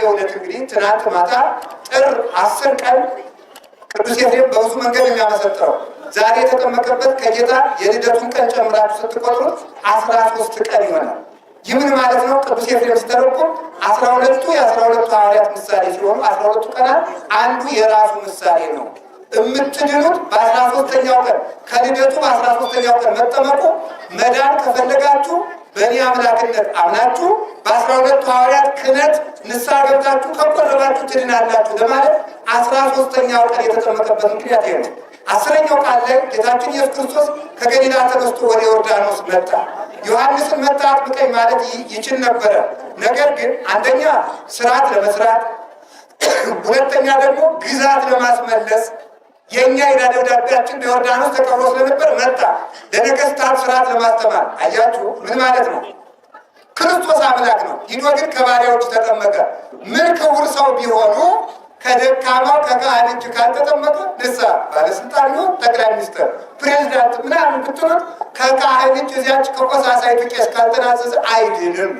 በዛሬው ዕለት እንግዲህ ትናንት ማታ ጥር 10 ቀን ቅዱስ ኤፍሬም በብዙ መንገድ የሚያመሰጥረው ዛሬ የተጠመቀበት ከጌታ የልደቱን ቀን ጨምራችሁ ስትቆጥሩት 13 ቀን ይሆናል። ይህ ምን ማለት ነው? ቅዱስ ኤፍሬም ሲተረጎም 12ቱ የ12 ሐዋርያት ምሳሌ ሲሆኑ 12ቱ ቀናት አንዱ የራሱ ምሳሌ ነው። የምትድኑት በ13ኛው ቀን ከልደቱ በ13ኛው ቀን መጠመቁ መዳን ከፈለጋችሁ በእኔ አምላክነት አምናችሁ በ12ቱ ሐዋርያት ክህነት ንስሐ ገብታችሁ ከቆረባችሁ ትድናላችሁ ለማለት 13ኛው ቀን የተጠመቀበት ምክንያት ይሄ ነው። 10ኛው ቃል ላይ ጌታችን ኢየሱስ ክርስቶስ ከገሊላ ተነስቶ ወደ ዮርዳኖስ መጣ። ዮሐንስን መጣ አጥምቀኝ ማለት ይችል ነበረ። ነገር ግን አንደኛ ስርዓት ለመስራት፣ ሁለተኛ ደግሞ ግዛት ለማስመለስ የኛ ዕዳ ደብዳቤያችን በዮርዳኖስ ተቀብሮ ስለነበር መጣ ለነገስታት ስርዓት ለማስተማር። አያችሁ ምን ማለት ነው? ክርስቶስ አምላክ ነው። ሂዶ ግን ከባሪያዎች ተጠመቀ። ምን ክቡር ሰው ቢሆኑ ከደካማው ከካህን እጅ ካልተጠመቀ ንስሐ ባለስልጣን ነው፣ ጠቅላይ ሚኒስትር፣ ፕሬዚዳንት ምናምን ብትሆን ከካህን እጅ እዚያች ከቆሳሳይቱ ቄስ ካልተናዘዘ አይድንም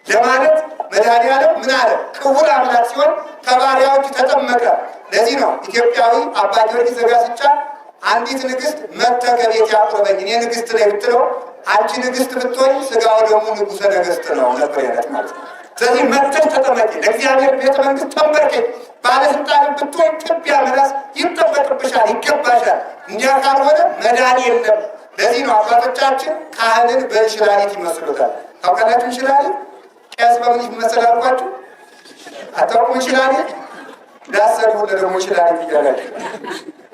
ለማለት መድኃኒዓለም ምን አለ? ክቡር አምላክ ሲሆን ከባሪያዎች ተጠመቀ። ለዚህ ነው ኢትዮጵያዊ አባ ጊዮርጊስ ዘጋስጫ አንዲት ንግስት መጥተህ ከቤት ያቁርበኝ እኔ ንግስት ነኝ ብትለው አንቺ ንግስት ብትሆኝ ስጋው ደግሞ ንጉሠ ነገሥት ነው ነበር ያለት ማለት ነው። ስለዚህ መጥተህ ተጠመቂ፣ ለእግዚአብሔር ቤተ መንግስት ተንበርከኝ፣ ባለስልጣን ብትሆኝ ኢትዮጵያ መላስ ይጠበቅብሻል፣ ይገባሻል። እንዲያ ካልሆነ መዳን የለም። ለዚህ ነው አባቶቻችን ካህንን በእንሽላሊት ይመስሉታል። ታውቃላችሁ? እንሽላሊት ቄስ በምን ይመስል አልኳችሁ? አታውቁም? እንሽላሊት ዳሰሩ ደግሞ እንሽላሊት እያላችሁ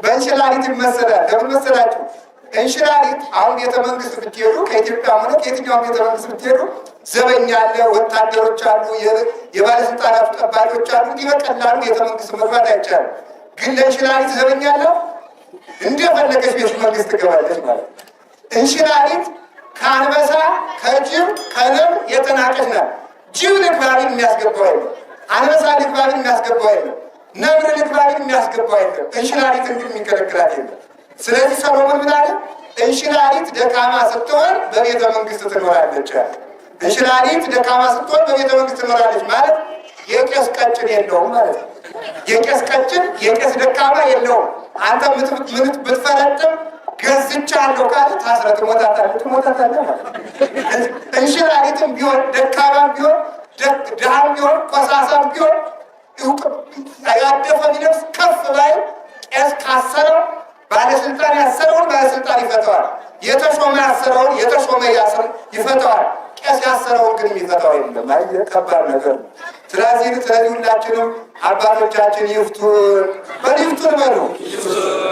በእንሽላሊት ይመሰላል። ለምን መሰላችሁ? እንሽላሊት አሁን ቤተ መንግስት ብትሄዱ ከኢትዮጵያ ሆነ ከየትኛውም ቤተ መንግስት ብትሄዱ ዘበኛ አለ፣ ወታደሮች አሉ፣ የባለስልጣናቱ ጠባቂዎች አሉ። እንዲህ በቀላሉ ቤተ መንግስት መግባት አይቻልም። ግን ለእንሽላሊት ዘበኛ አለው፣ እንደፈለገች ቤተ መንግስት ትገባለች ማለት። እንሽላሊት ከአንበሳ ከጅብ ከነብር የተናቀች ናት። ጅብ ልግባቢን የሚያስገባው የለም፣ አንበሳ ልግባቢን የሚያስገባው የለም፣ ነብር ልግባቢን የሚያስገባው የለም። እንሽላሊት እንግዲህ የሚከለክላት የለም። ስለዚህ ሰሎሞን ምን አለ? እንሽላሊት ደካማ ስትሆን በቤተ መንግስት ትኖራለች። እንሽላሊት ደካማ ስትሆን በቤተ መንግስት ትኖራለች ማለት የቄስ ቀጭን የለውም ማለት ነው። የቄስ ቀጭን የቄስ ደካማ የለውም። አንተ ብትፈረጥም ገዝቻለሁ ካለ ታስረህ ትሞታታለህ ማለት ነው። እንሽላሊትም ቢሆን ደካማም ቢሆን ድሃም ቢሆን ቆሳሳም ቢሆን ያደፈ ቢለብስ ከፍ ላይ ቄስ ካሰረው ባለስልጣን ያሰረውን ባለስልጣን ይፈተዋል። የተሾመ ያሰረውን የተሾመ ይፈተዋል። ቄስ ያሰረውን ግን የሚፈታው የለም። አይ ከባድ ነገር ነው። ስለዚህ ሁላችንም አባቶቻችን ይፍቱን፣ በይፍቱን በሉ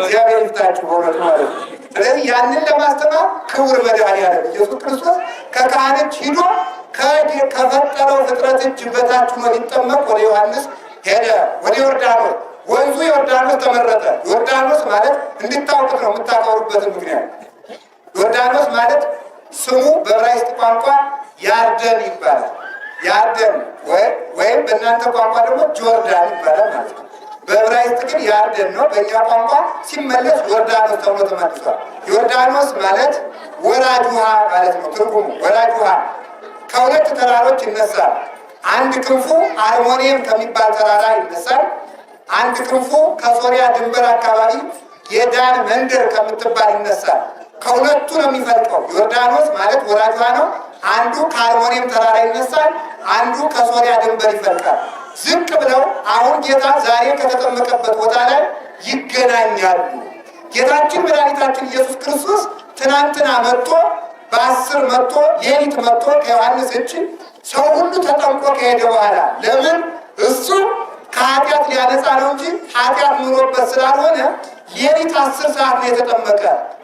እግዚአብሔር ይፍታችሁ በእውነት ማለት ነው። ስለዚህ ያንን ለማስተማር ክቡር መድኃኒዓለም ኢየሱስ ክርስቶስ ከካህን እጅ ሂዶ ከፈጠረው ፍጥረት እጅ በታች ሆኖ ሊጠመቅ ወደ ዮሐንስ ሄደ። ወደ ዮርዳኖስ ወንዙ ዮርዳኖስ ተመረጠ። ዮርዳኖስ ማለት እንድታውቁት ነው የምታከብሩበትን ምክንያት። ዮርዳኖስ ማለት ስሙ በዕብራይስጥ ቋንቋ ያርደን ይባላል። ያርደን ወይም በእናንተ ቋንቋ ደግሞ ጆርዳን ይባላል ማለት ነው። በዕብራይስጥ ግን ያርደን ነው። በእኛ ቋንቋ ሲመለስ ዮርዳኖስ ተብሎ ተመልሷል። ዮርዳኖስ ማለት ወራጅ ውሃ ማለት ነው። ትርጉሙ ወራጅ ውሃ ከሁለት ተራሮች ይነሳል። አንድ ክንፉ አርሞኒየም ከሚባል ተራራ ይነሳል። አንድ ክንፉ ከሶሪያ ድንበር አካባቢ የዳን መንደር ከምትባል ይነሳል። ከሁለቱ ነው የሚፈልቀው። ዮርዳኖስ ማለት ወራጅ ውሃ ነው። አንዱ ከአርሞኒየም ተራራ ይነሳል፣ አንዱ ከሶሪያ ድንበር ይፈልቃል። ዝቅ ብለው አሁን ጌታ ዛሬ ከተጠመቀበት ቦታ ላይ ይገናኛሉ። ጌታችን መድኃኒታችን ኢየሱስ ክርስቶስ ትናንትና መጥቶ በ10 መጥቶ ሌሊት መጥቶ ከዮሐንስ እጅ ሰው ሁሉ ተጠምቆ ከሄደ በኋላ ለምን እሱ ከኃጢአት ሊያነጻ ነው እንጂ ኃጢአት ኑሮበት ስላልሆነ ሌሊት 10 ሰዓት ነው የተጠመቀ።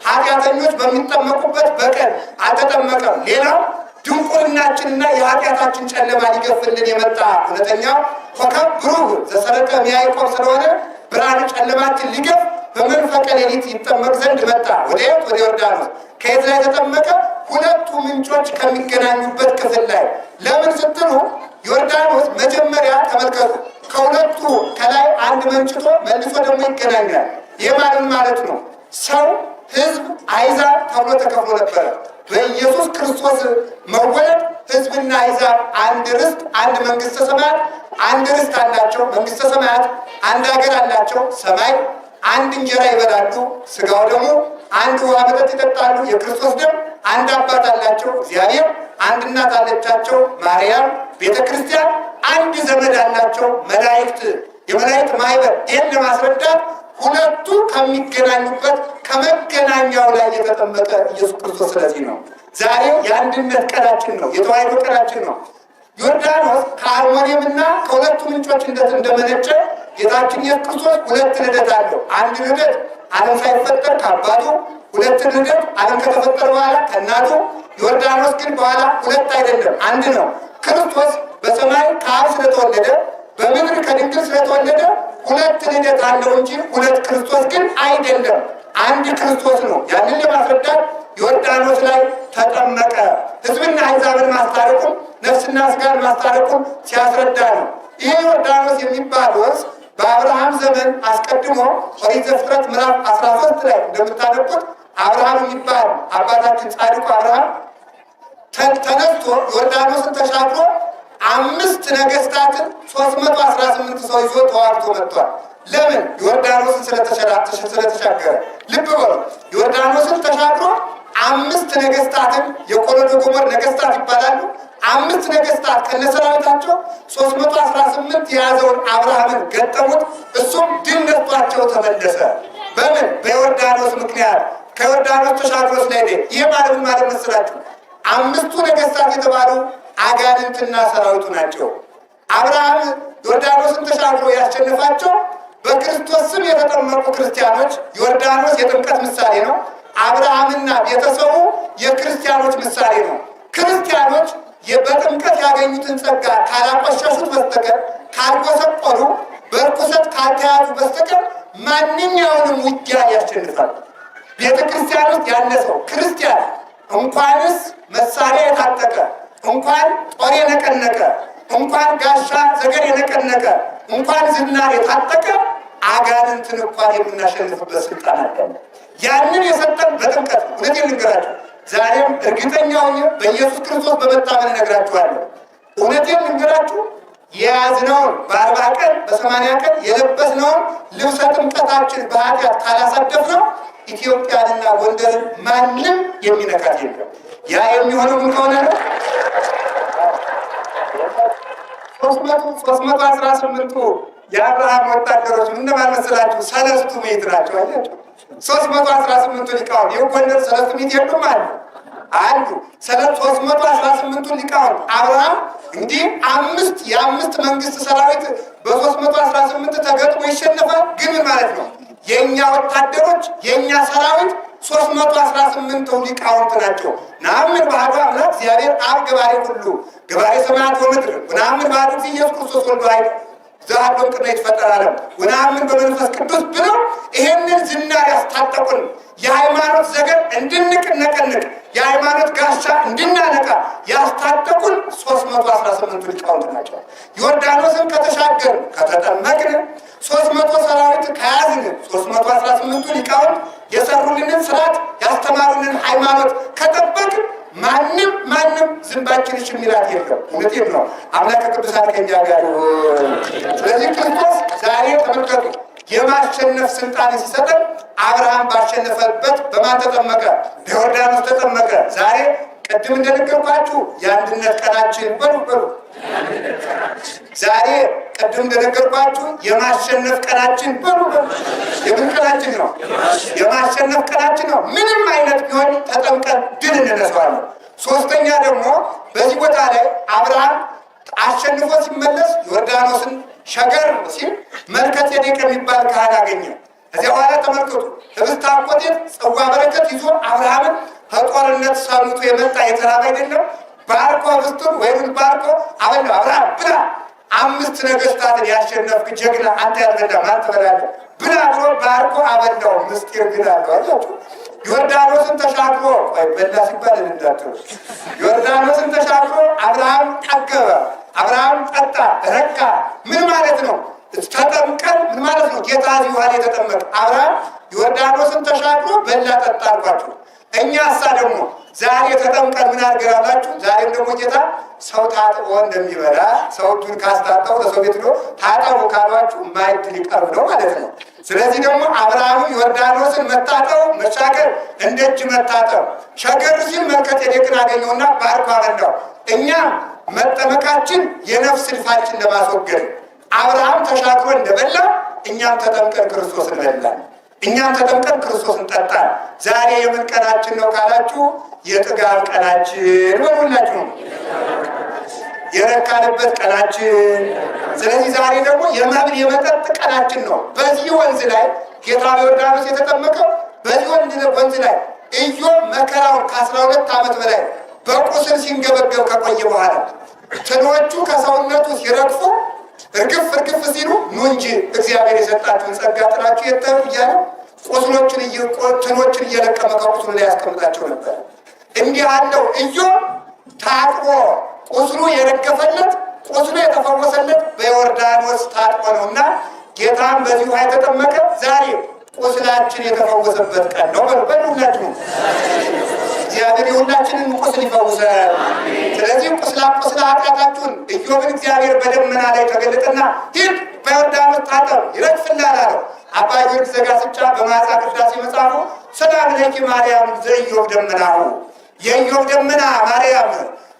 ኃጢአተኞች በሚጠመቁበት በቀን አልተጠመቀም። ሌላው ድንቁርናችንና የኃጢአታችን ጨለማ ሊገፍልን የመጣ እውነተኛው ኮከብ ብሩህ ዘሰረቀ ያዕቆብ ስለሆነ ብርሃን ጨለማችን ሊገፍ በመንፈቀ ሌሊት ይጠመቅ ዘንድ መጣ። ወደ ዮርዳኖስ ከየት ላይ ተጠመቀ? ሁለቱ ምንጮች ከሚገናኙበት ክፍል ላይ። ለምን ስትሉ ዮርዳኖስ መጀመሪያ ተመልከቱ፣ ከሁለቱ ከላይ አንድ መንጭቶ መልሶ ደግሞ ይገናኛል። የማንን ማለት ነው? ሰው፣ ህዝብ፣ አይዛብ ተብሎ ተከፍሎ ነበረ። በኢየሱስ ክርስቶስ መወለድ ሕዝብና አሕዛብ አንድ ርስት፣ አንድ መንግስተ ሰማያት፣ አንድ ርስት አላቸው። መንግስተ ሰማያት አንድ ሀገር አላቸው። ሰማይ አንድ እንጀራ ይበላሉ። ስጋው ደግሞ አንድ ውሃ መጠጥ ይጠጣሉ። የክርስቶስ ደም አንድ አባት አላቸው እግዚአብሔር። አንድ እናት አለቻቸው ማርያም። ቤተ ክርስቲያን አንድ ዘመድ አላቸው መላእክት፣ የመላእክት ማህበር። ይህን ለማስረዳት ሁለቱ ከሚገናኙበት ከመገናኛው ላይ የተጠመቀ ኢየሱስ ክርስቶስ ስለዚህ ነው። ዛሬ የአንድነት ቀናችን ነው፣ የተዋሕዶ ቀናችን ነው። ዮርዳኖስ ከአርሞኒየምና ከሁለቱ ምንጮች እንደመነጨ ጌታችን ኢየሱስ ክርስቶስ ሁለት ልደት አለው። አንድ ልደት ዓለም ሳይፈጠር ከአባቱ፣ ሁለት ልደት ዓለም ከተፈጠረ በኋላ ከእናቱ። ዮርዳኖስ ግን በኋላ ሁለት አይደለም አንድ ነው። ክርስቶስ በሰማይ ከአብ ስለተወለደ በምድር ከድንግል ስለተወለደ ሁለት ልደት አለው እንጂ ሁለት ክርስቶስ ግን አይደለም፣ አንድ ክርስቶስ ነው። ያንን ለማስረዳት ዮርዳኖስ ላይ ተጠመቀ። ሕዝብና አሕዛብን ማስታረቁም ነፍስና ስጋን ማስታረቁም ሲያስረዳ ነው። ይህ ዮርዳኖስ የሚባል ወንዝ በአብርሃም ዘመን አስቀድሞ ኦሪት ዘፍጥረት ምዕራፍ 13 ላይ እንደምታነቡት አብርሃም የሚባል አባታችን ጻድቁ አብርሃም ተነስቶ ዮርዳኖስን ተሻግሮ 5 ነገስታትን 318 ሰው ይዞ ተዋግቶ መጥቷል። ለምን? ዮርዳኖስን ስለተሻገረ። ልብ በሉ፣ ዮርዳኖስን ተሻግሮ 5 ነገስታትን የኮሎዶ ጎሞር ነገስታት ይባላሉ። 5 ነገስታት ከነሰራዊታቸው 318 የያዘውን አብርሃምን ገጠሙት። እሱም ድል ነስቷቸው ተመለሰ። በምን? በዮርዳኖስ ምክንያት። ከዮርዳኖስ ተሻግሮ ስለሄደ። ይህ ማለት መስላችሁ 5ቱ ነገስታት የተባሉ አጋንንትና ሰራዊቱ ናቸው። አብርሃም ዮርዳኖስን ተሻግሮ ያሸነፋቸው በክርስቶስ ስም የተጠመቁ ክርስቲያኖች። ዮርዳኖስ የጥምቀት ምሳሌ ነው። አብርሃምና ቤተሰቡ የክርስቲያኖች ምሳሌ ነው። ክርስቲያኖች በጥምቀት ያገኙትን ጸጋ ካላቆሸሹት በስተቀር፣ ካልጎሰቆሉ፣ በርኩሰት ካልተያዙ በስተቀር ማንኛውንም ውጊያ ያሸንፋል። ቤተ ክርስቲያን ውስጥ ያለ ሰው ክርስቲያን እንኳንስ መሳሪያ የታጠቀ፣ እንኳን ጦር የነቀነቀ፣ እንኳን ጋሻ ዘገር የነቀነቀ፣ እንኳን ዝናር የታጠቀ አጋንንትን እንኳን የምናሸንፍበት ስልጣን አለን። ያንን የሰጠን በጥምቀት ነው። እውነቴን ልንገራችሁ፣ ዛሬም እርግጠኛ ሆኜ በኢየሱስ ክርስቶስ በመታመን እነግራችኋለሁ። እውነቴን ልንገራችሁ፣ የያዝነውን በ40 ቀን በ80 ቀን የለበስነውን ልብሰ ጥምቀታችን በኃጢአት ካላሳደፍነው ኢትዮጵያንና ጎንደርን ማንም የሚነካት የለም። ያ የሚሆነው ምን ከሆነ ነው? 318ቱ የአብርሃም ወታደሮች እንደማን መሰላችሁ? 3 ምዕት ናቸው። አያችሁ፣ 318ቱ ሊቃውንት የጎንደር 3 ምዕት የሉም አሉ አንዱ 318ቱ ሊቃውንት አብርሃም እንዲህ የአምስት መንግስት ሰራዊት በ318 ተገጥሞ ይሸነፋል። ግን ምን ማለት ነው? የእኛ ወታደሮች የእኛ ሰራዊት 318 ሊቃውንት ናቸው። ናምን ባህዱ አምላክ እግዚአብሔር አብ ገባሬ ሁሉ ገባሬ ሰማያት ወምድር ወናምን ባህዱ ኢየሱስ ክርስቶስ ወልዶ አይደል ዛሬም ቅድመ ይፈጠር ዓለም ወናምን በመንፈስ ቅዱስ ብለው ይሄንን ዝናር ያስታጠቁን የሃይማኖት ዘገር እንድንነቀንቅ የሃይማኖት ጋሻ እንድናነቃ ያስታጠቁን 318 ሊቃውንት ናቸው። ዮርዳኖስን ከተሻገርን ከተጠመቅን 300 ሰራዊት ከያዝን 318ቱ ሊቃውንት የሰሩልንን ስርዓት ያስተማሩልን ሃይማኖት ከጠበቅን ማንም ዝንባችን እሺ የሚላት የለም። እውነቴን ነው። አምላከ ቅዱሳን ከእኛ ጋር ይሁን። ስለዚህ ክርስቶስ ዛሬ ተመልከቱ፣ የማሸነፍ ስልጣን ሲሰጠን አብርሃም ባሸነፈበት በማን ተጠመቀ? በዮርዳኖስ ተጠመቀ። ዛሬ ቅድም እንደነገርኳችሁ የአንድነት ቀናችን በሉ ዛሬ ቅድም እንደነገርኳችሁ የማሸነፍ ቀናችን በሉ የምን ቀናችን ነው? የማሸነፍ ቀናችን ነው። ምንም አይነት ቢሆን ተጠምቀን ድል እንነሳዋለን። ሶስተኛ ደግሞ በዚህ ቦታ ላይ አብርሃም አሸንፎ ሲመለስ ዮርዳኖስን ሸገር ሲል መልከ ጼዴቅ የሚባል ካህን አገኘ። ከዚያ በኋላ ተመልከቱ፣ ህብስተ አኮቴት ጽዋ በረከት ይዞ አብርሃምን ከጦርነት ሰምቶ የመጣ የተራበ አይደለም። ባርኮ ህብስቱን ወይም ባርኮ አበላው። አብርሃም ብላ፣ 5 ነገስታትን ያሸነፍክ ጀግና አንተ ያልበላ ማን ትበላለህ? ብላ ብሎ ባርኮ አበላው። ምስጢር ግን አለው። አያችሁ፣ ዮርዳኖስን ተሻግሮ በላ ሲባል እንዳትሩ። ዮርዳኖስን ተሻግሮ አብርሃም ጠገበ፣ አብርሃም ጠጣ፣ ረካ። ምን ማለት ነው? ተጠምቀን ምን ማለት ነው? ጌታ እዚህ ውሃ የተጠመቀ አብርሃም ዮርዳኖስን ተሻግሮ በላ ጠጣ አልኳችሁ። እኛ እሳ ደግሞ ዛሬ ተጠምቀን ምን አድርገናላችሁ? ዛሬም ደግሞ ጌታ ሰው ታጥቦ እንደሚበላ ሰው እጁን ካስታጠው ለሰው ቤት ነው ታጠቡ ካሏችሁ ማዕድ ሊቀርብ ነው ማለት ነው። ስለዚህ ደግሞ አብርሃም ዮርዳኖስን መታጠቡ መሻገር እንደ እጅ መታጠብ ሸገር ሲል መልከጼዴቅን አገኘውና ባርኮ አበላው። እኛም መጠመቃችን የነፍስ ልፋችን ለማስወገድ አብርሃም ተሻግሮ እንደበላ እኛም ተጠምቀን ክርስቶስን በላን። እኛም ተጠምቀን ክርስቶስን ጠጣን። ዛሬ የምን ቀናችን ነው ካላችሁ የጥጋብ ቀናችን በሁላችሁ የረካንበት ቀናችን። ስለዚህ ዛሬ ደግሞ የመብል የመጠጥ ቀናችን ነው። በዚህ ወንዝ ላይ ጌታ በዮርዳኖስ የተጠመቀው በዚህ ወንዝ ላይ ኢዮብ መከራውን ከ12 ዓመት በላይ በቁስል ሲንገበገብ ከቆየ በኋላ ትኖቹ ከሰውነቱ ሲረግፉ እርግፍ ሲሉ ኑ እንጂ እግዚአብሔር የሰጣችሁን ጸጋ ጥላችሁ የተሩ እያለ ትኖችን እየለቀመ ከቁስሉ ላይ ያስቀምጣቸው ነበር። እንዲህ አለው ኢዮብ ታጥቦ ቁስሉ የረገፈለት ቁስሉ የተፈወሰለት በዮርዳኖስ ታጥቦ ነውና ጌታም በዚህ ውሃ የተጠመቀ ዛሬ ቁስላችን የተፈወሰበት ቀን ነው። በሁላችሁ እግዚአብሔር የሁላችንን ቁስል ይፈውሳል። ስለዚህ ቁስላ ኃጢአታችሁን ኢዮብን እግዚአብሔር በደመና ላይ ተገለጠና ሂድ በዮርዳኖስ ታጠብ ይረግፍልሃል አለው። አባ ጊዮርጊስ ዘጋስጫ በማዕዛ ቅዳሴ መጽሐፉ ሰላም ለኪ ማርያም ዘኢዮብ ደመናሁ የኢዮብ ደመና ማርያም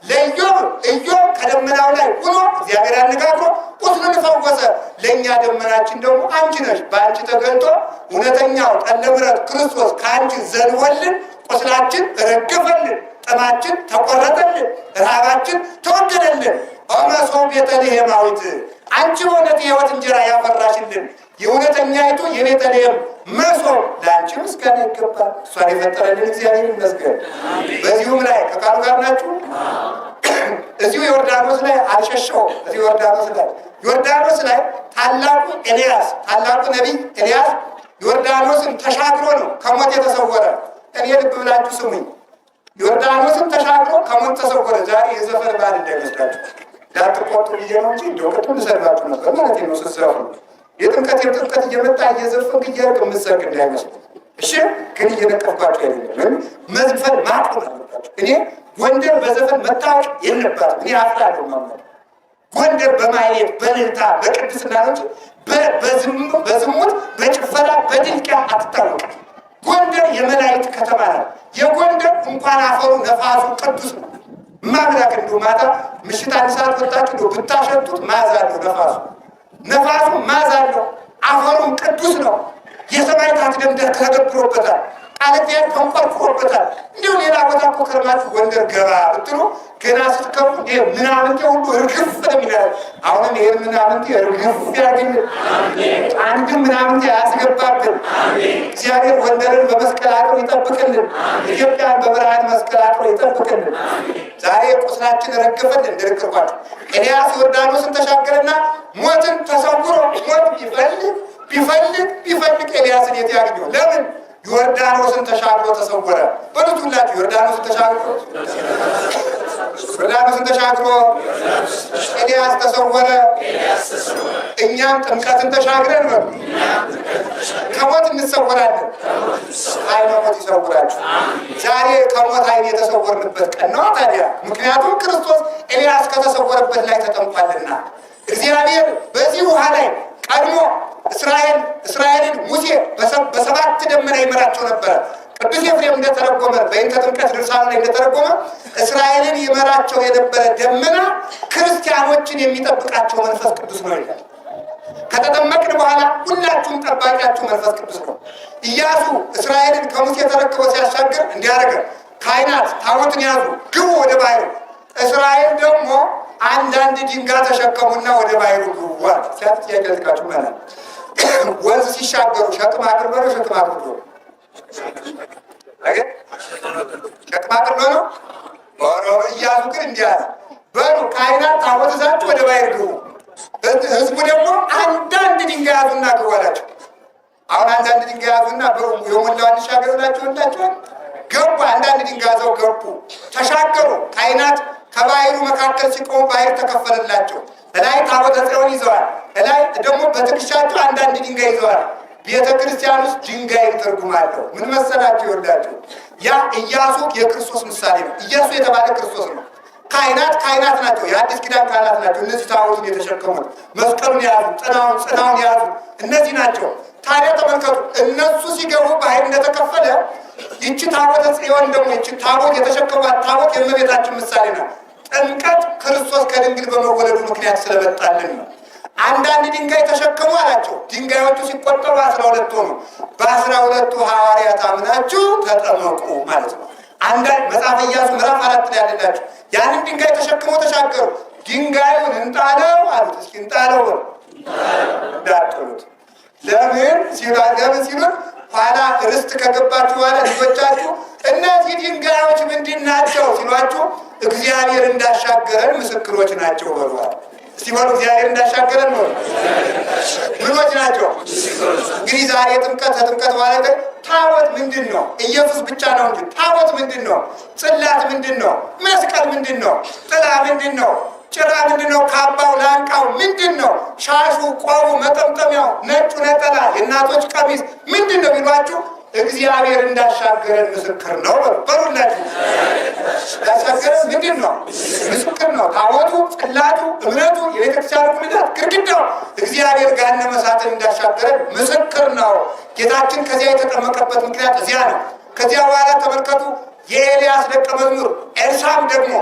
ለኢዮብ ኢዮብ ከደመናው ላይ ሆኖ እግዚአብሔር አነጋግሮ ቁስሉን ፈወሰ። ለእኛ ደመናችን ደግሞ አንቺ ነሽ። በአንቺ ተገልጦ እውነተኛው ጠለ ምሕረት ክርስቶስ ከአንቺ ዘንቦልን ቁስላችን ረገፈልን፣ ጥማችን ተቆረጠልን፣ ረሃባችን ተወገደልን። ኦመሶ ቤተልሔማዊት አንቺ በእውነት የሕይወት እንጀራ ያፈራሽልን የእውነተኛይቱ የቤተልሔም መሶብ ለአንቺ ምስጋና ይገባል። እሷን የፈጠረልን እግዚአብሔር ይመስገን። በዚሁም ላይ ከቃሉ ጋር ናችሁ። እዚሁ ዮርዳኖስ ላይ አልሸሸውም። እዚሁ ዮርዳኖስ ላይ ታላቁ ነቢይ ኤልያስ ዮርዳኖስን ተሻግሮ ነው ከሞት የተሰወረ። እኔ ልብ ብላችሁ ስሙኝ። ዮርዳኖስን ተሻግሮ ከሞት ተሰወረ። ዛሬ የዘፈን ባል እንዳይመስላችሁ ዳትቆጡ ብዬ ነው እንጂ እንደው ቅጡ ልሰድባችሁ ነበር ማለት ነው። ስሰሩ የጥምቀት እየመጣ እየዘፈንክ እያልክ የምትሰርቅ እንዳይመስሉ እሺ። ግን እየነቀባችሁ አይደለም። መዝፈን ማቆም አለባችሁ። እኔ ጎንደር በዘፈን መታወቅ የለባትም። እኔ አፍራለሁ ማለት ጎንደር በማየት በልልታ በቅድስና ነው እንጂ በዝሙት በጭፈራ በድንቂያ አትታወቅም። ጎንደር የመላእክት ከተማ ነው። የጎንደር እንኳን አፈሩ ነፋሱ ቅዱስ ነው። ማምላክ እንደው ማታ ምሽት አንድ ሰዓት ወጣችሁ እንደው ብታሸቱት መዓዛ አለው። ነፋሱ መዓዛ አለው። አፈሩም ቅዱስ ነው። የሰማዕታት ደም ተገብሮበታል። ቃል እግዚአብሔር ተንቆርቁሮበታል። እንዲሁ ሌላ ቦታ እኮ ከርማችሁ ጎንደር ገባ ብትሉ ገና ስትከቡ ምናምንቴ ሁሉ እርግፍ ነው የሚላል። አሁንም ይሄን ምናምንቴ እርግፍ ያድርግልን። አንድም ምናምንቴ አያስገባብን። እግዚአብሔር ጎንደርን በመስቀል አጥሮ ይጠብቅልን። ኢትዮጵያን በብርሃን መስቀል አጥሮ ይጠብቅልን። ዛሬ ቁስላችን ረገፈልን። እንደነገርኳችሁ ኤልያስ ዮርዳኖስን ተሻገረና ሞትን ተሰውሮ ሞት ቢፈልግ ኤልያስን የት ያገኘው? ለምን? ዮርዳኖስን ተሻግሮ ተሰወረ። በሉቱላችሁ ዮርዳኖስን ተሻግሮ ኤልያስ ተሰወረ። እኛም ጥምቀትን ተሻግረን ነው ከሞት እንሰወራለን። አይነ ሞት ይሰውራችሁ። ዛሬ ከሞት አይን የተሰወርንበት ቀን ነው ታዲያ። ምክንያቱም ክርስቶስ ኤልያስ ከተሰወረበት ላይ ተጠምቋልና። እግዚአብሔር በዚህ ውሃ ላይ ቀድሞ እስራኤልን ሙሴ በሰባት ደመና ይመራቸው ነበረ። ቅዱስ ኤፍሬም እንደተረጎመ በእንተ ጥምቀት ድርሳኑ ላይ እንደተረጎመ እስራኤልን ይመራቸው የነበረ ደመና ክርስቲያኖችን የሚጠብቃቸው መንፈስ ቅዱስ ነው ይላል። ከተጠመቅን በኋላ ሁላችሁም ጠባቂያችሁ መንፈስ ቅዱስ ነው። ኢያሱ እስራኤልን ከሙሴ ተረክቦ ሲያሻግር እንዲያደርገ ካህናት ታቦትን ያዙ፣ ግቡ ወደ ባህሩ። እስራኤል ደግሞ አንዳንድ ድንጋይ ተሸከሙና ወደ ባህሩ ግቡ አለ። ሲያት ያገልካችሁ ማለት ወንዝ ሲሻገሩ ሸክም አቅርበው ሸክም አቅርበው ነው። ኢያሱ ግን እንዲህ አለ፣ በሉ ካህናት ታቦት ይዛችሁ ወደ ባህር ግቡ፣ ህዝቡ ደግሞ አንዳንድ ድንጋይ ያዙና ግቡ አላቸው። አሁን አንዳንድ ድንጋይ ያዙና የሞላው እንሻገር ብላችኋል። ገቡ። አንዳንድ ድንጋይ ይዘው ገቡ፣ ተሻገሩ። ካህናት ከባህሩ መካከል ሲቆሙ ባህር ተከፈለላቸው። እላይ ታቦተ ጽዮን ይዘዋል፣ እላይ ደግሞ በትከሻቸው አንዳንድ ድንጋይ ይዘዋል። ቤተ ክርስቲያን ውስጥ ድንጋይ ትርጉም አለው። ምን መሰላችሁ? ይወዳችሁ ያ ኢያሱ የክርስቶስ ምሳሌ ነው። ኢያሱ የተባለ ክርስቶስ ነው። ካህናት ናቸው። የአዲስ ኪዳን ካህናት ናቸው። እነዚህ ታቦቱን የተሸከሙት መስቀሉን የያዙ ጽናውን የያዙ እነዚህ ናቸው። ታዲያ ተመልከቱ፣ እነሱ ሲገቡ ባህር እንደተከፈለ ይቺ ታቦተ ጽዮን ደግሞ ይቺ ታቦት የተሸከሟት ታቦት የእመቤታችን ምሳሌ ነው። ጥምቀት ክርስቶስ ከድንግል በመወለዱ ምክንያት ስለመጣልን ነው። አንዳንድ ድንጋይ ተሸከሙ አላቸው። ድንጋዮቹ ሲቆጠሩ 12 ሆኑ። በ12ቱ ሐዋርያት አምናችሁ ተጠመቁ ማለት ነው። አንዳንድ መጽሐፈ ኢያሱ ምዕራፍ 4 ላይ ያለላችሁ ያንን ድንጋይ ተሸክመው ተሻገሩ። ድንጋዩን እንጣለው አሉት። እስኪ እንጣለው እንዳትሉት። ለምን ሲሉት ኋላ ርስት ከገባችሁ በኋላ ልጆቻችሁ እነዚህ ድንጋዮች ምንድን ናቸው ሲሏችሁ እግዚአብሔር እንዳሻገረን ምስክሮች ናቸው በሏል። እስቲ በሉ እግዚአብሔር እንዳሻገረን ነው። ምኖች ናቸው? እንግዲህ ዛሬ ከጥምቀት በኋላ ታቦት ምንድን ነው? ኢየሱስ ብቻ ነው እንጂ ታቦት ምንድን ነው? ጽላት ምንድን ነው? መስቀል ምንድን ነው? ጥላ ምንድን ነው? ጭራ ምንድን ነው? ካባው ላንቃው ምንድን ነው? ሻሹ፣ ቆቡ፣ መጠምጠሚያው፣ ነጩ ነጠላ፣ የእናቶች ቀሚስ ምንድን ነው ቢሏችሁ እግዚአብሔር እንዳሻገረን ምስክር ነው በሉላችሁ። እንዳሻገረን ምንድን ነው? ምስክር ነው። ታቦቱ፣ ጽላቱ፣ እምነቱ፣ የቤተክርስቲያኑ ጉልላት፣ ግድግዳው እግዚአብሔር ገሃነመ እሳትን እንዳሻገረን ምስክር ነው። ጌታችን ከዚያ የተጠመቀበት ምክንያት እዚያ ነው። ከዚያ በኋላ ተመልከቱ፣ የኤልያስ ደቀ መዝሙር ኤልሳም ደግሞ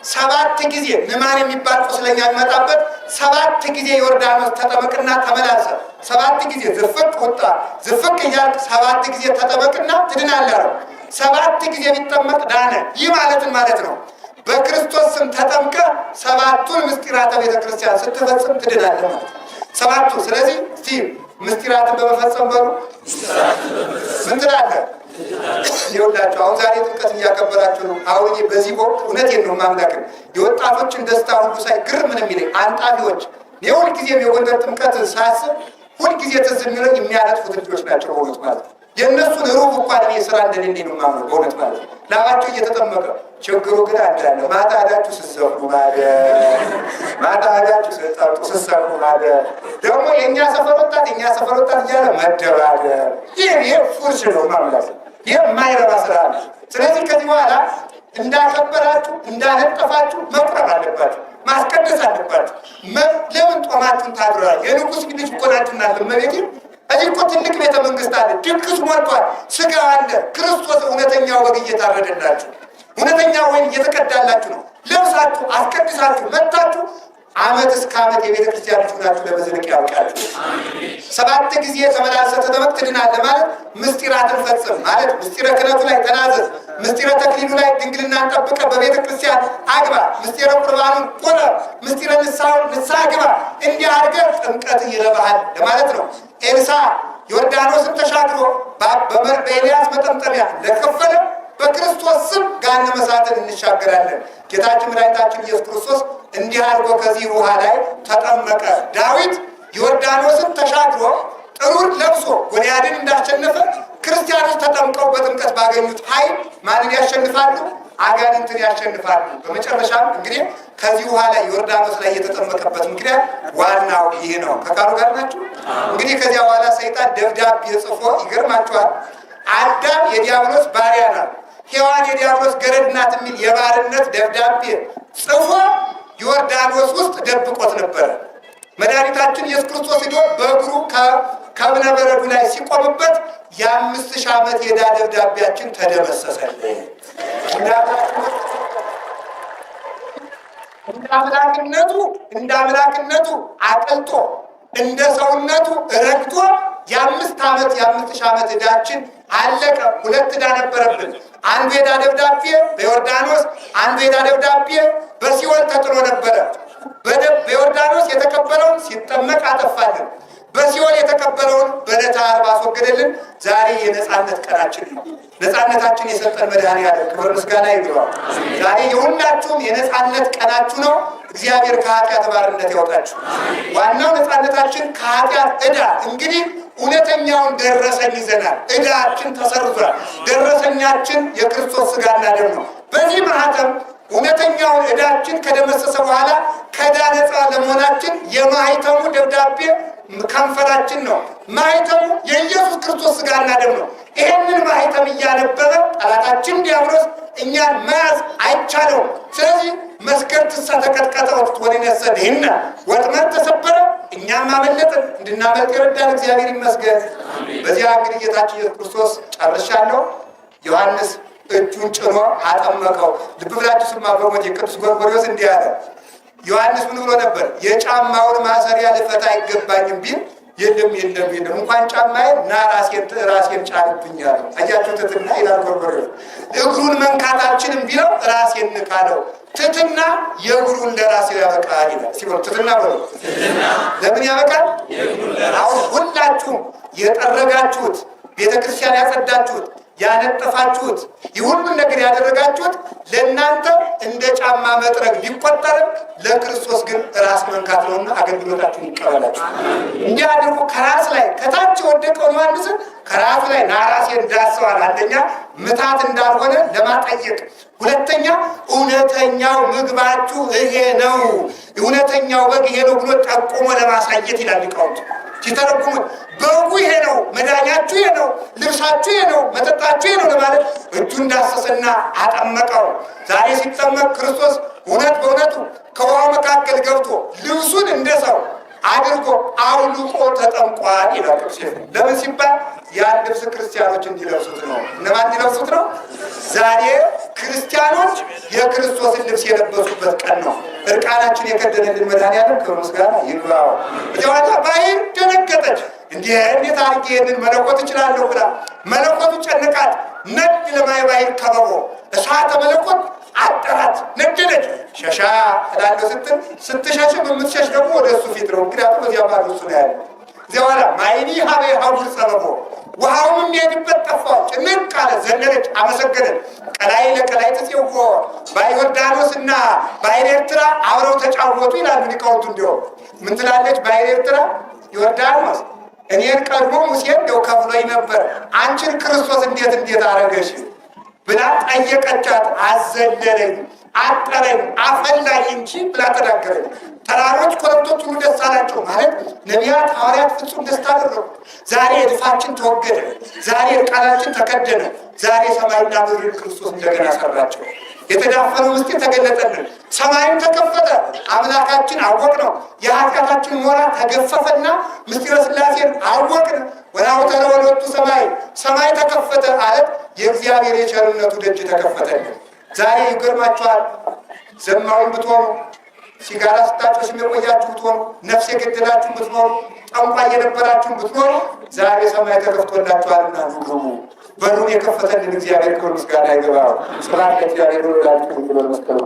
7 ጊዜ ንዕማን የሚባል ቁስለኛ የሚመጣበት 7 ጊዜ ዮርዳኖስ ተጠመቅና ተመላሰ። 7 ጊዜ ዝፍቅ ወጣ ዝፍቅ እያልክ 7 ጊዜ ተጠመቅና ትድናለህ አለው። 7 ጊዜ ቢጠመቅ ዳነ። ይህ ማለት ነው በክርስቶስ ስም ተጠምቀ 7ቱን ምስጢራተ ቤተክርስቲያን ስትፈጽም ትድናለህ ማለት 7ቱ። ስለዚህ እስቲ ምስጢራትን በመፈጸም በሉ ምን ትላለህ? ይኸውላችሁ አሁን ዛሬ ጥምቀት እያከበራችሁ ነው። አሁን በዚህ ወቅት እውነቴን ነው ማምላክን የወጣቶችን ደስታ ሁሉ ሳይ ግርም ምን የሚለኝ አንጣቢዎች የሁልጊዜም የጎንደር ጥምቀት ሳስብ ሁልጊዜ ትዝ የሚለኝ የሚያለጥፉት ልጆች ናቸው በእውነት ማለት ነው። የእነሱን ሩብ እንኳን እኔ ስራ እንደሌለኝ ነው የማምነው በእውነት ማለት ነው። ላባቸው እየተጠመቀ ችግሩ ግን አንዳለ ማታ ሄዳችሁ ስትዘፍኑ ማለት ማታ ሄዳችሁ ስትጠጡ ስትሰፍኑ ማለት ደግሞ የእኛ ሰፈር ወጣት እያለ መደባደብ ይህ ፉርሽ ነው ማምላክ ይህ የማይረባ ስራ ነው። ስለዚህ ከዚህ በኋላ እንዳከበራችሁ እንዳነጠፋችሁ መቁረብ አለባችሁ፣ ማስቀደስ አለባችሁ። ለምን ጦማችሁን ታድራል? የንጉሥ ልጅ እኮ ናችሁ እናንተ እመቤቴ። እዚህ እኮ ትልቅ ቤተ መንግስት አለ፣ ድግስ ሞልቷል፣ ስጋ አለ። ክርስቶስ እውነተኛው በግ እየታረደላችሁ እውነተኛው ወይን እየተቀዳላችሁ ነው። ለብሳችሁ አስቀድሳችሁ መጥታችሁ ዓመት እስከ ዓመት የቤተ ክርስቲያን ልጅ ናችሁ ለመዝለቅ ያውቃችሁ። 7 ጊዜ ተመላልሰህ ተጠመቅ ትድናለህ ማለት ምስጢራትን ፈጽም ማለት ምስጢረ ክህነቱ ላይ ተናዘዝ፣ ምስጢረ ተክሊሉ ላይ ድንግልናን ጠብቀህ በቤተ ክርስቲያን አግባ፣ ምስጢረ ቁርባኑን ቁረብ፣ ምስጢረ ንስሐ ግባ። እንዲህ አድርገህ ጥምቀት ይረባሃል ለማለት ነው። ኤልሳ ዮርዳኖስን ተሻግሮ በኤልያስ መጠምጠሚያ ለከፈለ በክርስቶስ ስም ገሃነመ እሳትን እንሻገራለን። ጌታችን መድኃኒታችን ኢየሱስ ክርስቶስ እንዲህ አድርጎ ከዚህ ውሃ ላይ ተጠመቀ። ዳዊት ዮርዳኖስን ተሻግሮ ጥሩር ለብሶ ጎልያድን እንዳሸነፈ ክርስቲያኖች ተጠምቀው በጥምቀት ባገኙት ኃይል ማንን ያሸንፋሉ? አጋንንትን ያሸንፋሉ። በመጨረሻም እንግዲህ ከዚህ ውሃ ላይ ዮርዳኖስ ላይ የተጠመቀበት ምክንያት ዋናው ይህ ነው። ከቃሉ ጋር ናችሁ። እንግዲህ ከዚያ በኋላ ሰይጣን ደብዳቤ ጽፎ ይገርማችኋል፣ አዳም የዲያብሎስ ባሪያ ናት፣ ሔዋን የዲያብሎስ ገረድ ናት የሚል የባርነት ደብዳቤ ጽፎ ዮርዳኖስ ውስጥ ደብቆት ነበረ። መድኃኒታችን ኢየሱስ ክርስቶስ ሄዶ በእግሩ ከእብነ በረዱ ላይ ሲቆምበት የ5000 ዓመት የዕዳ ደብዳቤያችን ተደመሰሰልን። እንደ አምላክነቱ አቅልጦ እንደ ሰውነቱ ረግጦ የ5000 ዓመት ዕዳችን አለቀ። 2 ዕዳ ነበረብን። አንዱ የዕዳ ደብዳቤ በዮርዳኖስ፣ አንዱ የዕዳ ደብዳቤ በሲኦል ተጥሎ ነበረ። በዮርዳኖስ የተቀበለውን ሲጠመቅ አጠፋልን። በሲኦል የተቀበለውን በዕለተ ዓርብ አስወገደልን። ዛሬ የነጻነት ቀናችን ነው። ነጻነታችን የሰጠን መድኃኔዓለም ክብር ምስጋና ይግባው። ዛሬ የሁላችሁም የነጻነት ቀናችሁ ነው። እግዚአብሔር ከኃጢአት ባርነት ያወጣችሁ። ዋናው ነጻነታችን ከኃጢአት ዕዳ እንግዲህ እውነተኛውን ደረሰኝ ይዘናል። ዕዳችን ተሰርዟል። ደረሰኛችን የክርስቶስ ሥጋና ደም ነው። በዚህ ማህተም እውነተኛውን ዕዳችን ከደመሰሰ በኋላ ከዕዳ ነጻ ለመሆናችን የማህተሙ ደብዳቤ ከንፈራችን ነው። ማህተሙ የኢየሱስ ክርስቶስ ሥጋና ደም ነው። ይሄንን ማኅተም እያነበበ ጠላታችን ዲያብሎስ እኛን መያዝ አይቻለውም። ስለዚህ መስቀል ትሳ ተቀጥቀጠ ወንነሰ ድኅነ ወጥመድ ተሰበረ፣ እኛም አመለጥን። እንድናመልጥ የረዳን እግዚአብሔር ይመስገን። በዚያ እንግዲህ ጌታችን ኢየሱስ ክርስቶስ ጨርሻለሁ። ዮሐንስ እጁን ጭኖ አጠመቀው። ልብ ብላችሁ ስማ። በሞት የቅዱስ ጎርጎርዮስ እንዲህ አለ። ዮሐንስ ምን ብሎ ነበር? የጫማውን ማሰሪያ ልፈታ አይገባኝም ቢል የለም እንኳን ጫማዬ ና ራሴን ጫንብኝ አለው። አያችሁ ትሕትና ይላል ጎርጎርዮስ። እግሩን መንካታችንም ቢለው ራሴን ንካለው። ትሕትና የእግሩን ለራሴው ያበቃል ይላል። ሲሆን ትሕትና ብሎ ለምን ያበቃል? አሁን ሁላችሁም የጠረጋችሁት ቤተክርስቲያን ያጸዳችሁት ያነጠፋችሁት የሁሉን ነገር ያደረጋችሁት ለእናንተ እንደ ጫማ መጥረግ ቢቆጠርም ለክርስቶስ ግን ራስ መንካት ነውና አገልግሎታችሁን ይቀበላችሁ። እንዲህ አድርጎ ከራስ ላይ ከታች የወደቀውን ዮሐንስን ከራስ ላይ ናራሴን ዳሰዋል። አንደኛ ምታት እንዳልሆነ ለማጠየቅ፣ ሁለተኛ እውነተኛው ምግባችሁ ይሄ ነው፣ እውነተኛው በግ ይሄ ነው ብሎ ጠቁሞ ለማሳየት ይላል ሊቃውንቱ ሲተረጉሙት። በጉ ይሄ ነው፣ መዳኛችሁ ይሄ ነው፣ ልብሳችሁ ይሄ ነው፣ መጠጣችሁ ይሄ ነው ለማለት እጁን ዳሰሰና አጠመቀው። ዛሬ ሲጠመቅ ክርስቶስ እውነት በእውነቱ ከውሃው መካከል ገብቶ ልብሱን እንደ ሰው አድርጎ አውልቆ ተጠምቋል ይላል። ለምን ሲባል ያን ልብስ ክርስቲያኖች እንዲለብሱት ነው። እነማን እንዲለብሱት ነው? ዛሬ ክርስቲያኖች የክርስቶስን ልብስ የለበሱበት ቀን ነው። እርቃናችን የከደነልን መድኃኒዓለም ክብር ምስጋና ይግባው። እዚያዋታ ባሕር ደነገጠች። እንዴት አድርጌ ይህንን መለኮት እችላለሁ ብላ መለኮቱ ጨነቃት። ነድ ለማየ ባሕር ከበቦ እሳተ መለኮት አጠራት፣ ነደደች። ሸሻ እላለሁ ስትል ስትሸሽም የምትሸሽ ደግሞ ወደ እሱ ፊት ነው። ምክንያቱም እዚያ ባሉ እሱ ነው ያለ። እዚያ በኋላ ማይኒ ሀቤ ሀቡር ጸበቦ ውሃውም የሚሄድበት ጠፋው። ጭንቅ አለ፣ ዘለለች፣ አመሰገነች። ቀላይ ለቀላይ ተጽፎ በዮርዳኖስ እና ባሕረ ኤርትራ አብረው ተጫወቱ ይላሉ ሊቃውንቱ። እንዲሁም ምን ትላለች ባሕረ ኤርትራ? ዮርዳኖስ እኔን ቀድሞ ሙሴን እንደው ከፍሎኝ ነበር፣ አንቺን ክርስቶስ እንዴት አረገሽ ብላ ጠየቀቻት። አዘለለኝ፣ አጠረኝ፣ አፈላኝ እንጂ ብላ ተናገረኝ። ተራሮች ኮረብቶች ሁሉ ደስ አላቸው ማለት ነቢያት ሐዋርያት ፍጹም ደስታ አደረጉ። ዛሬ እድፋችን ተወገደ፣ ዛሬ እርቃናችን ተከደነ፣ ዛሬ ሰማይና ምድርን ክርስቶስ እንደገና ሰራቸው። የተዳፈነው ምስጢር ተገለጠልን፣ ሰማይም ተከፈተ፣ አምላካችን አወቅነው። የኃጢአታችን ሞራ ተገፈፈና ምስጢረ ሥላሴን አወቅን። ወናሁ ተለወለቱ ሰማይ ተከፈተ አለት የእግዚአብሔር የቸርነቱ ደጅ ተከፈተልን። ዛሬ ይገርማችኋል። ዘማዊን ብትሆኑ፣ ሲጋራ ስታጨሱ የቆያችሁ ብትሆኑ፣ ነፍስ የገደላችሁ ብትኖሩ፣ ጠንቋይ የነበራችሁ ብትኖሩ ዛሬ ሰማይ ተከፍቶላችኋልና ግቡ። በሩን የከፈተልን እግዚአብሔር ክብር ምስጋና ይግባው። ስብሐት ለእግዚአብሔር ወለወላዲቱ ድንግል ወለመስቀሉ